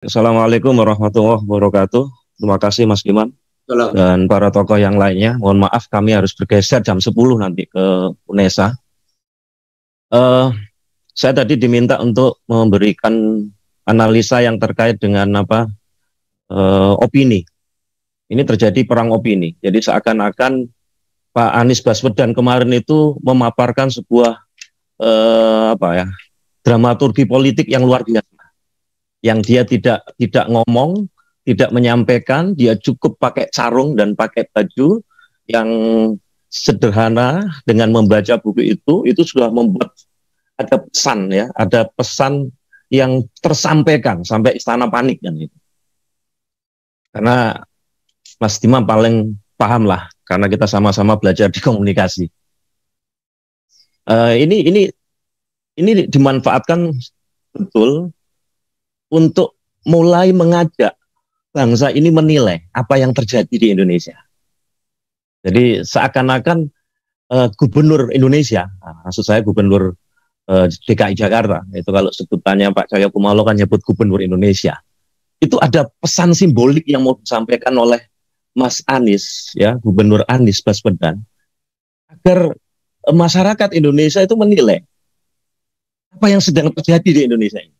Assalamualaikum warahmatullahi wabarakatuh. Terima kasih Mas Diman Salam. dan para tokoh yang lainnya. Mohon maaf kami harus bergeser jam 10 nanti ke UNESA. Eh, saya tadi diminta untuk memberikan analisa yang terkait dengan opini. Ini terjadi perang opini. Jadi seakan-akan Pak Anies Baswedan kemarin itu memaparkan sebuah dramaturgi politik yang luar biasa. Yang dia tidak ngomong, tidak menyampaikan, dia cukup pakai sarung dan pakai baju yang sederhana. Dengan membaca buku itu sudah membuat ada pesan, ya, ada pesan yang tersampaikan sampai istana panik kan itu. Karena Mas Dima paling paham lah, karena kita sama-sama belajar di komunikasi. Ini dimanfaatkan betul untuk mulai mengajak bangsa ini menilai apa yang terjadi di Indonesia. Jadi seakan-akan gubernur Indonesia, maksud saya gubernur DKI Jakarta, itu kalau sebutannya Pak Cahyokumolo kan nyebut gubernur Indonesia. Itu ada pesan simbolik yang mau disampaikan oleh Mas Anies, ya, Gubernur Anies Baswedan, agar masyarakat Indonesia itu menilai apa yang sedang terjadi di Indonesia ini.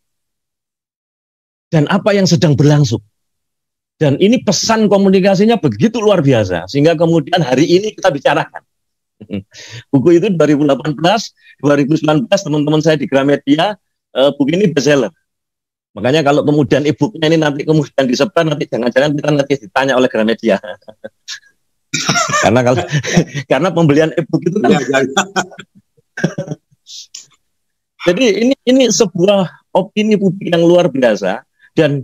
Dan apa yang sedang berlangsung. Dan ini pesan komunikasinya begitu luar biasa, sehingga kemudian hari ini kita bicarakan. Buku itu 2018, 2019 teman-teman saya di Gramedia, buku ini bestseller. Makanya kalau kemudian e-booknya ini nanti kemudian disebar, nanti jangan-jangan kita nanti ditanya oleh Gramedia. karena pembelian e-book itu kan. Jadi ini sebuah opini publik yang luar biasa. Dan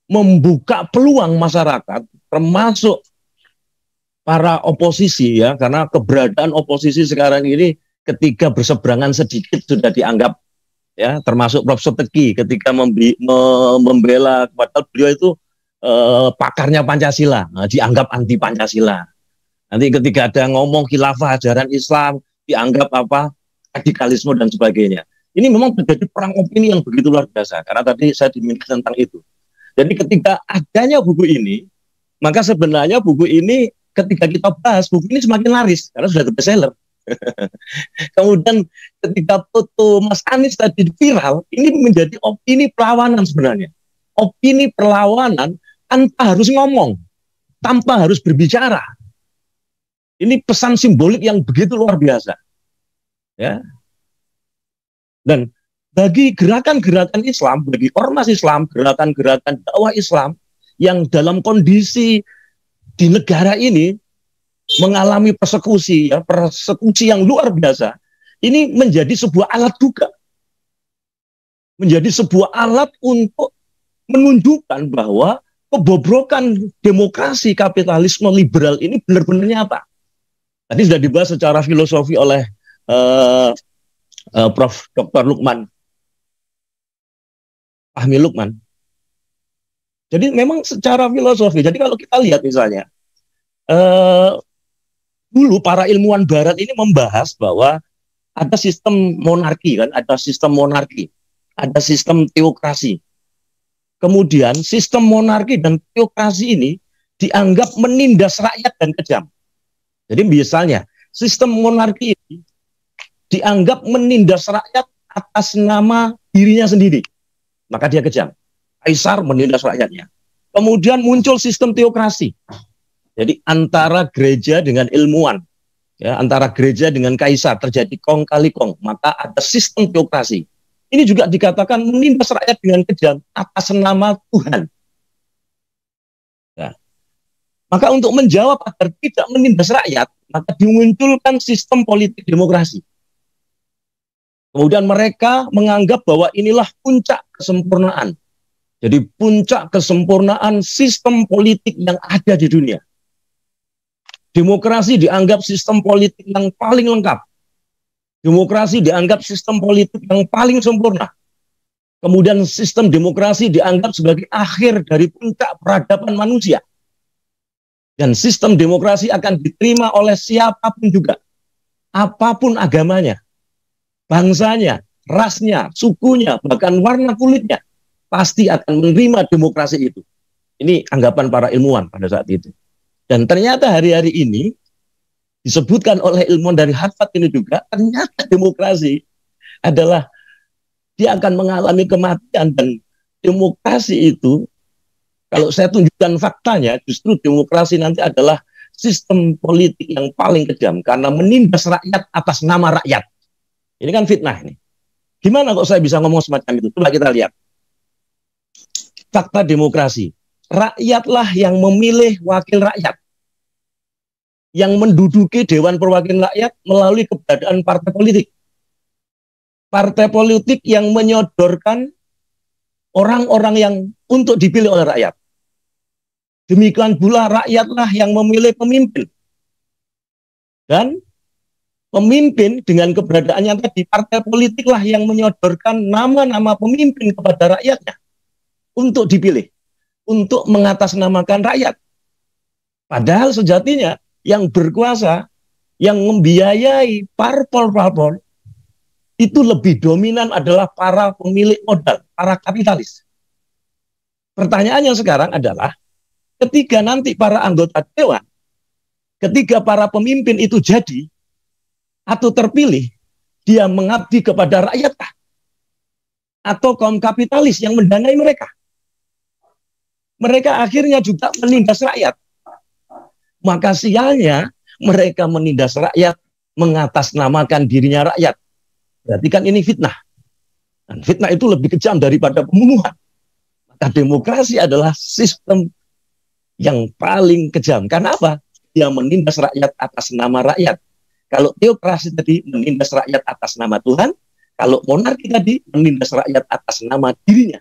membuka peluang masyarakat, termasuk para oposisi, ya, karena keberadaan oposisi sekarang ini ketika berseberangan sedikit sudah dianggap, ya, termasuk Prof. Sotegi ketika membela, padahal beliau itu pakarnya Pancasila, dianggap anti Pancasila. Nanti ketika ada ngomong khilafah ajaran Islam, dianggap radikalisme dan sebagainya. Ini memang terjadi perang opini yang begitu luar biasa, karena tadi saya diminta tentang itu. Jadi ketika adanya buku ini, maka sebenarnya buku ini ketika kita bahas, buku ini semakin laris, karena sudah bestseller. Kemudian ketika foto Mas Anies tadi viral, ini menjadi opini perlawanan sebenarnya. Opini perlawanan tanpa harus ngomong, tanpa harus berbicara. Ini pesan simbolik yang begitu luar biasa. Ya. Dan bagi gerakan-gerakan Islam, bagi ormas Islam, gerakan-gerakan dakwah Islam yang dalam kondisi di negara ini mengalami persekusi, ya, persekusi yang luar biasa, ini menjadi sebuah alat juga. Menjadi sebuah alat untuk menunjukkan bahwa kebobrokan demokrasi kapitalisme liberal ini benar-benar nyata. Tadi sudah dibahas secara filosofi oleh Prof. Dr. Lukman, Fahmi Lukman. Jadi memang secara filosofi, jadi kalau kita lihat misalnya, dulu para ilmuwan barat ini membahas bahwa ada sistem monarki, kan, ada sistem monarki, ada sistem teokrasi. Kemudian sistem monarki dan teokrasi ini dianggap menindas rakyat dan kejam. Jadi misalnya, sistem monarki ini dianggap menindas rakyat atas nama dirinya sendiri, maka dia kejam. Kaisar menindas rakyatnya. Kemudian muncul sistem teokrasi. Jadi antara gereja dengan ilmuwan, ya, antara gereja dengan kaisar terjadi kong kali kong, maka ada sistem teokrasi. Ini juga dikatakan menindas rakyat dengan kejam atas nama Tuhan. Ya. Maka untuk menjawab agar tidak menindas rakyat, maka dimunculkan sistem politik demokrasi. Kemudian mereka menganggap bahwa inilah puncak kesempurnaan. Jadi puncak kesempurnaan sistem politik yang ada di dunia. Demokrasi dianggap sistem politik yang paling lengkap. Demokrasi dianggap sistem politik yang paling sempurna. Kemudian sistem demokrasi dianggap sebagai akhir dari puncak peradaban manusia. Dan sistem demokrasi akan diterima oleh siapapun juga. Apapun agamanya, bangsanya, rasnya, sukunya, bahkan warna kulitnya. pasti akan menerima demokrasi itu. Ini anggapan para ilmuwan pada saat itu. Dan ternyata hari-hari ini disebutkan oleh ilmuwan dari Harvard ini juga, ternyata demokrasi adalah dia akan mengalami kematian, dan demokrasi itu, kalau saya tunjukkan faktanya, justru demokrasi nanti adalah sistem politik yang paling kejam karena menindas rakyat atas nama rakyat. Ini kan fitnah ini. Gimana kok saya bisa ngomong semacam itu? Coba kita lihat. Fakta demokrasi. Rakyatlah yang memilih wakil rakyat, yang menduduki Dewan Perwakilan Rakyat melalui keberadaan partai politik. Partai politik yang menyodorkan orang-orang yang untuk dipilih oleh rakyat. Demikian pula rakyatlah yang memilih pemimpin. Dan pemimpin dengan keberadaannya tadi, partai politiklah yang menyodorkan nama-nama pemimpin kepada rakyatnya untuk dipilih, untuk mengatasnamakan rakyat. Padahal sejatinya yang berkuasa, yang membiayai parpol-parpol, itu lebih dominan adalah para pemilik modal, para kapitalis. Pertanyaannya sekarang adalah, ketika nanti para anggota dewan, ketika para pemimpin itu jadi atau terpilih, dia mengabdi kepada rakyat atau kaum kapitalis yang mendanai mereka? Mereka akhirnya juga menindas rakyat. Maka sialnya mereka menindas rakyat, mengatasnamakan dirinya rakyat. Berarti kan ini fitnah. Dan fitnah itu lebih kejam daripada pembunuhan. Maka demokrasi adalah sistem yang paling kejam. Karena apa? Dia menindas rakyat atas nama rakyat. Kalau teokrasi tadi menindas rakyat atas nama Tuhan, kalau monarki tadi menindas rakyat atas nama dirinya.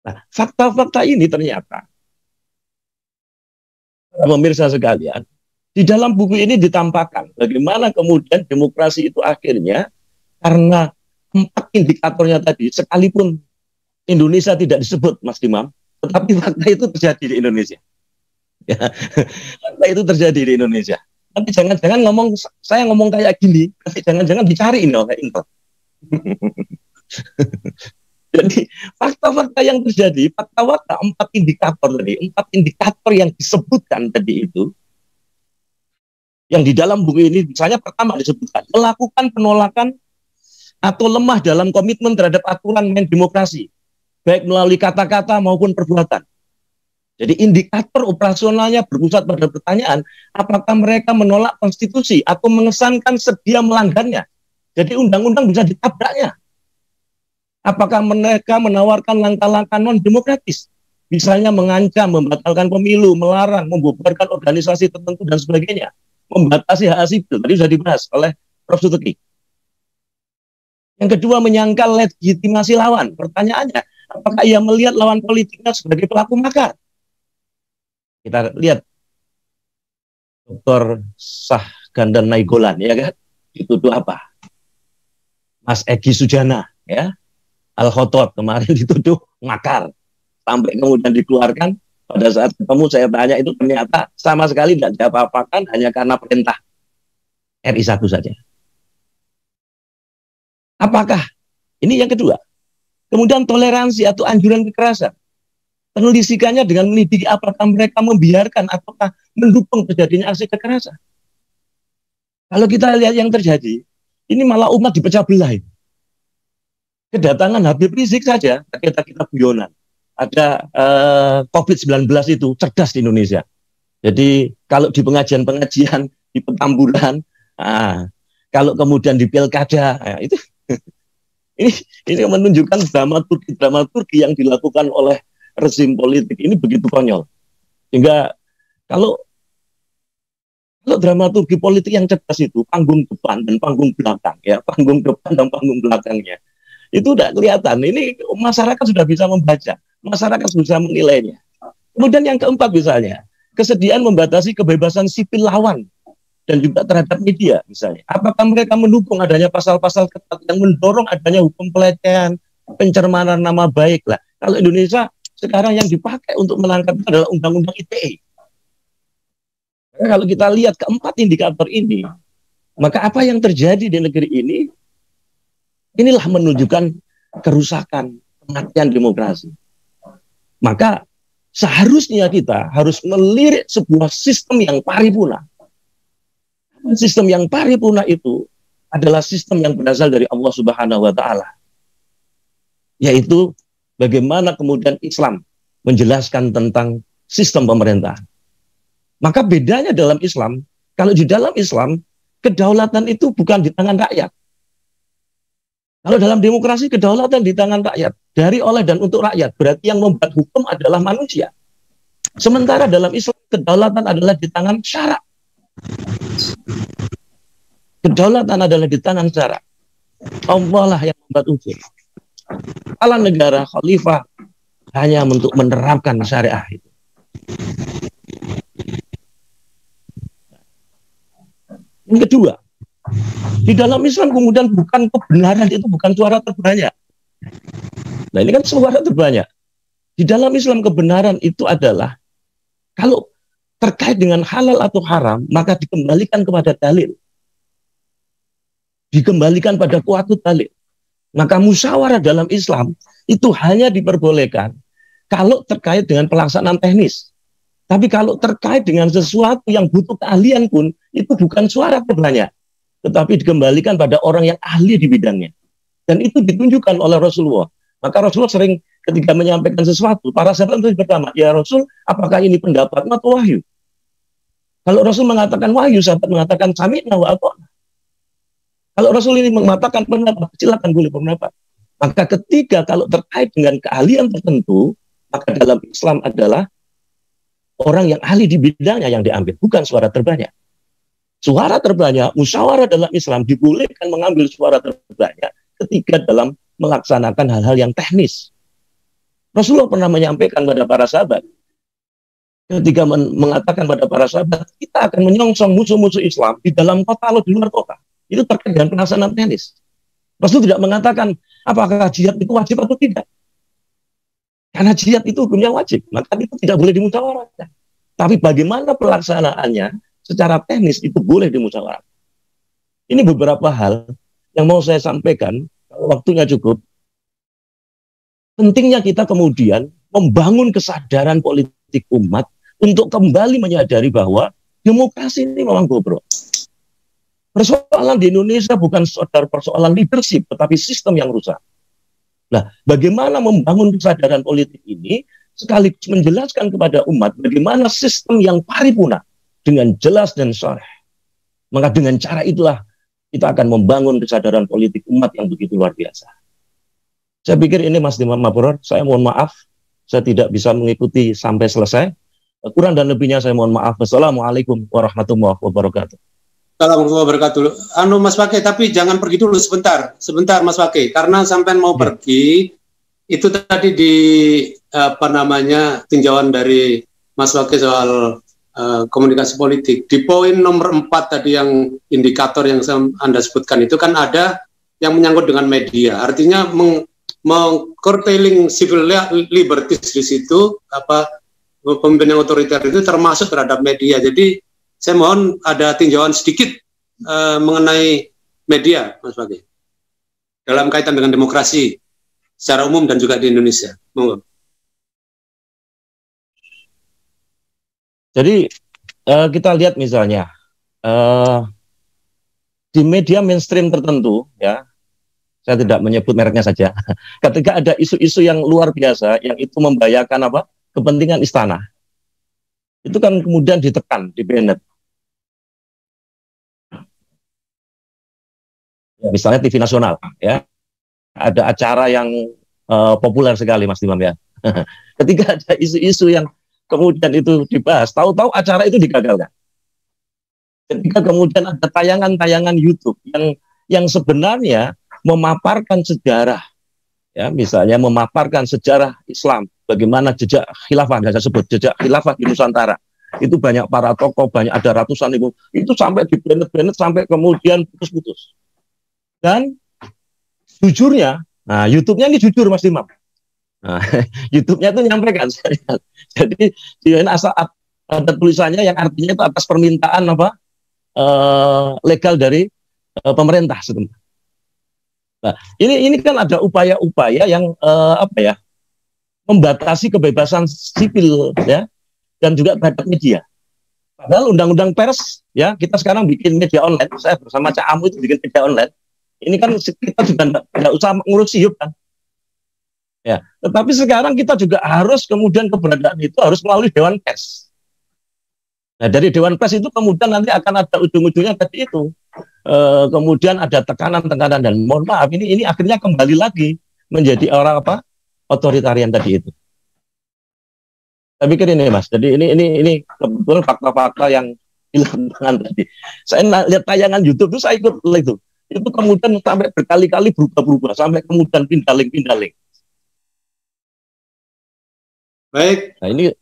Nah, fakta-fakta ini ternyata, pemirsa sekalian, di dalam buku ini ditampakkan bagaimana kemudian demokrasi itu akhirnya karena 4 indikatornya tadi, sekalipun Indonesia tidak disebut, Mas Dimam, tetapi fakta itu terjadi di Indonesia. Ya, fakta itu terjadi di Indonesia. Tapi jangan-jangan saya ngomong kayak gini, tapi jangan-jangan dicari ini oleh Intel. Jadi fakta-fakta yang terjadi, fakta-fakta 4 indikator tadi, 4 indikator yang disebutkan tadi itu, yang di dalam buku ini, misalnya pertama disebutkan, melakukan penolakan atau lemah dalam komitmen terhadap aturan main demokrasi, baik melalui kata-kata maupun perbuatan. Jadi indikator operasionalnya berpusat pada pertanyaan, apakah mereka menolak konstitusi atau mengesankan sedia melanggarnya. Jadi undang-undang bisa ditabraknya. Apakah mereka menawarkan langkah-langkah non-demokratis, misalnya mengancam, membatalkan pemilu, melarang, membubarkan organisasi tertentu, dan sebagainya. Membatasi hak sipil, tadi sudah dibahas oleh Prof. Sutuki. Yang kedua, menyangkal legitimasi lawan. Pertanyaannya, apakah ia melihat lawan politiknya sebagai pelaku makar? Kita lihat Dr. Sahgandan Nainggolan, ya kan? Dituduh apa? Mas Egy Sujana, ya. Al-Khotot kemarin dituduh makar. Sampai kemudian dikeluarkan. Pada saat ketemu saya tanya, itu ternyata sama sekali tidak diapa-apakan, hanya karena perintah RI 1 saja. Apakah? Ini yang kedua. Kemudian toleransi atau anjuran kekerasan. Penelusurannya dengan meneliti apakah mereka membiarkan ataukah mendukung terjadinya aksi kekerasan. Kalau kita lihat yang terjadi, ini malah umat dipecah belah. Kedatangan Habib Rizik saja, kita guyonan. Ada COVID-19 itu cerdas di Indonesia. Jadi kalau di pengajian-pengajian, di Petamburan, kalau kemudian di pilkada, itu ini menunjukkan dramaturgi yang dilakukan oleh rezim politik ini begitu konyol. Sehingga kalau dramaturgi politik yang cerdas itu panggung depan dan panggung belakang, ya, panggung depan dan panggung belakangnya itu udah kelihatan. Ini masyarakat sudah bisa membaca, masyarakat sudah menilainya. Kemudian yang keempat misalnya, kesediaan membatasi kebebasan sipil lawan dan juga terhadap media misalnya. Apakah mereka mendukung adanya pasal-pasal ketat yang mendorong adanya hukum pelecehan, pencermanan nama baik lah. Kalau Indonesia sekarang yang dipakai untuk menangkap itu adalah Undang-Undang ITE. Kalau kita lihat keempat indikator ini, maka apa yang terjadi di negeri ini, inilah menunjukkan kerusakan, kematian demokrasi. Maka seharusnya kita harus melirik sebuah sistem yang paripurna. Sistem yang paripurna itu adalah sistem yang berasal dari Allah Subhanahu wa taala. Yaitu bagaimana kemudian Islam menjelaskan tentang sistem pemerintahan. Maka bedanya dalam Islam, kalau di dalam Islam kedaulatan itu bukan di tangan rakyat. Kalau dalam demokrasi kedaulatan di tangan rakyat, dari, oleh, dan untuk rakyat. Berarti yang membuat hukum adalah manusia. Sementara dalam Islam kedaulatan adalah di tangan syarak. Kedaulatan adalah di tangan syarak. Allah lah yang membuat hukum. Kepala negara, khalifah, hanya untuk menerapkan syariah itu. Yang kedua, di dalam Islam kemudian bukan kebenaran itu bukan suara terbanyak. Nah ini kan suara terbanyak. Di dalam Islam kebenaran itu adalah kalau terkait dengan halal atau haram maka dikembalikan kepada dalil. Dikembalikan pada kuatut dalil. Maka musyawarah dalam Islam itu hanya diperbolehkan kalau terkait dengan pelaksanaan teknis. Tapi kalau terkait dengan sesuatu yang butuh keahlian pun, itu bukan suara terbanyak. Tetapi dikembalikan pada orang yang ahli di bidangnya. Dan itu ditunjukkan oleh Rasulullah. Maka Rasulullah sering ketika menyampaikan sesuatu, para sahabat itu pertama, ya Rasul, apakah ini pendapatmu atau wahyu? Kalau Rasul mengatakan wahyu, sahabat mengatakan sami'na wa ata'na. Kalau Rasul ini mengatakan pendapat, silakan boleh pendapat. Maka ketika kalau terkait dengan keahlian tertentu, maka dalam Islam adalah orang yang ahli di bidangnya yang diambil, bukan suara terbanyak. Suara terbanyak, musyawarah dalam Islam dibolehkan mengambil suara terbanyak ketika dalam melaksanakan hal-hal yang teknis. Rasulullah pernah menyampaikan pada para sahabat, ketika mengatakan pada para sahabat, kita akan menyongsong musuh-musuh Islam di dalam kota atau di luar kota. Itu terkait dengan pelaksanaan teknis. Rasul tidak mengatakan apakah jihad itu wajib atau tidak. Karena jihad itu hukumnya wajib, maka itu tidak boleh dimusyawarahkan. Tapi bagaimana pelaksanaannya secara teknis itu boleh dimusyawarahkan. Ini beberapa hal yang mau saya sampaikan, kalau waktunya cukup. Pentingnya kita kemudian membangun kesadaran politik umat untuk kembali menyadari bahwa demokrasi ini memang bobrok. Persoalan di Indonesia bukan sekedar persoalan leadership, tetapi sistem yang rusak. Nah, bagaimana membangun kesadaran politik ini sekaligus menjelaskan kepada umat bagaimana sistem yang paripurna dengan jelas dan sharih. Maka dengan cara itulah kita akan membangun kesadaran politik umat yang begitu luar biasa. Saya pikir ini Mas Dimam Mabrur, saya mohon maaf, saya tidak bisa mengikuti sampai selesai. Kurang dan lebihnya saya mohon maaf. Wassalamualaikum warahmatullahi wabarakatuh. Assalamualaikum warahmatullahi wabarakatuh. Mas Fakih, tapi jangan pergi dulu sebentar Mas Fakih, karena sampai mau pergi itu tadi di tinjauan dari Mas Fakih soal komunikasi politik. Di poin nomor 4 tadi yang indikator yang Anda sebutkan itu kan ada yang menyangkut dengan media. Artinya curtailing civil liberties di situ, pemimpin yang otoriter itu termasuk terhadap media. Jadi saya mohon ada tinjauan sedikit mengenai media, Mas Fakih, dalam kaitan dengan demokrasi secara umum dan juga di Indonesia. Monggo. Jadi kita lihat misalnya di media mainstream tertentu, ya, saya tidak menyebut mereknya saja, ketika ada isu-isu yang luar biasa yang itu membahayakan kepentingan istana, itu kan kemudian ditekan, di-banned. Ya, misalnya TV nasional, ya, ada acara yang populer sekali, Mas Dimam, ya. Ketika ada isu-isu yang kemudian itu dibahas, tahu-tahu acara itu digagalkan. Ketika kemudian ada tayangan-tayangan YouTube yang sebenarnya memaparkan sejarah, ya, misalnya memaparkan sejarah Islam, bagaimana jejak khilafah, saya sebut jejak khilafah di Nusantara. Itu banyak para tokoh, banyak, ada ratusan ribu, itu sampai di-banned sampai kemudian putus-putus. Dan jujurnya, nah YouTube-nya ini jujur, Mas Dimam. Nah, YouTube-nya itu nyampaikan. Jadi asal ada tulisannya yang artinya itu atas permintaan legal dari pemerintah setempat. Nah, ini kan ada upaya-upaya yang apa ya, membatasi kebebasan sipil ya, dan juga terhadap media. Padahal undang-undang pers ya, kita sekarang bikin media online. Saya bersama Cak Amu itu bikin media online. Ini kan kita juga nggak usah ngurus siup kan. Ya, tetapi sekarang kita juga harus kemudian keberadaan itu harus melalui Dewan Pers. Nah, dari Dewan Pers itu kemudian nanti akan ada ujung-ujungnya tadi itu. Kemudian ada tekanan-tekanan dan mohon maaf ini akhirnya kembali lagi menjadi orang apa? Otoritarian tadi itu. Saya pikir ini Mas. Jadi ini kebetulan fakta-fakta yang hilang tadi. Saya lihat tayangan YouTube itu saya ikut itu. Itu kemudian sampai berkali-kali berubah-berubah sampai kemudian pindaling. Baik. Nah ini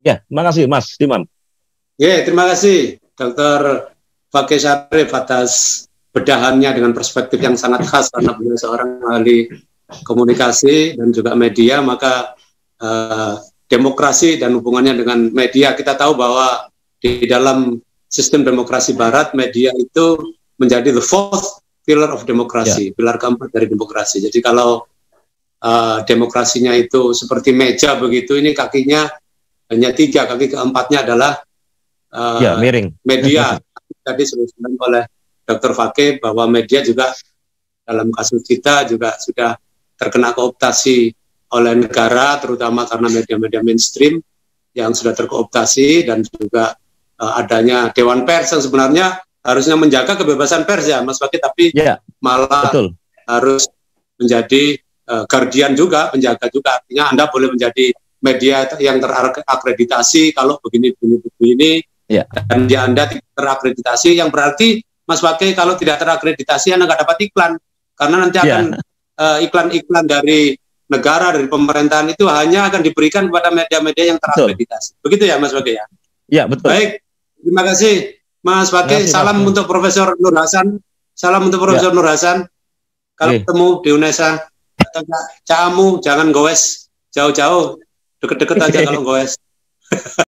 ya, terima kasih Mas Diman. Ya, terima kasih Dr. Fakih Syarif atas bedahannya dengan perspektif yang sangat khas karena beliau seorang ahli komunikasi dan juga media, maka demokrasi dan hubungannya dengan media. Kita tahu bahwa di dalam sistem demokrasi barat, media itu menjadi the fourth pillar of demokrasi, pilar keempat dari demokrasi. Jadi kalau demokrasinya itu seperti meja begitu, ini kakinya hanya 3, kaki keempatnya adalah miring. Media. Tadi sudah disebutkan oleh Dr. Fakih bahwa media juga dalam kasus kita juga sudah terkena kooptasi oleh negara, terutama karena media-media mainstream yang sudah terkooptasi, dan juga adanya Dewan Pers yang sebenarnya harusnya menjaga kebebasan pers ya Mas Fakih, tapi malah harus menjadi guardian juga, penjaga juga. Artinya Anda boleh menjadi media yang terakreditasi kalau begini, dan dia Anda tidak terakreditasi, yang berarti Mas Fakih kalau tidak terakreditasi Anda nggak dapat iklan, karena nanti akan iklan-iklan dari negara, dari pemerintahan itu hanya akan diberikan kepada media-media yang terakreditasi. Begitu ya Mas Fakih ya? Ya, betul. Baik, terima kasih Mas Fakih. Salam untuk Profesor Nur Hasan. Salam untuk Profesor Nur Hasan. Kalau ketemu di UNESA, Cak Amu jangan goes jauh-jauh, deket-deket aja kalau goes.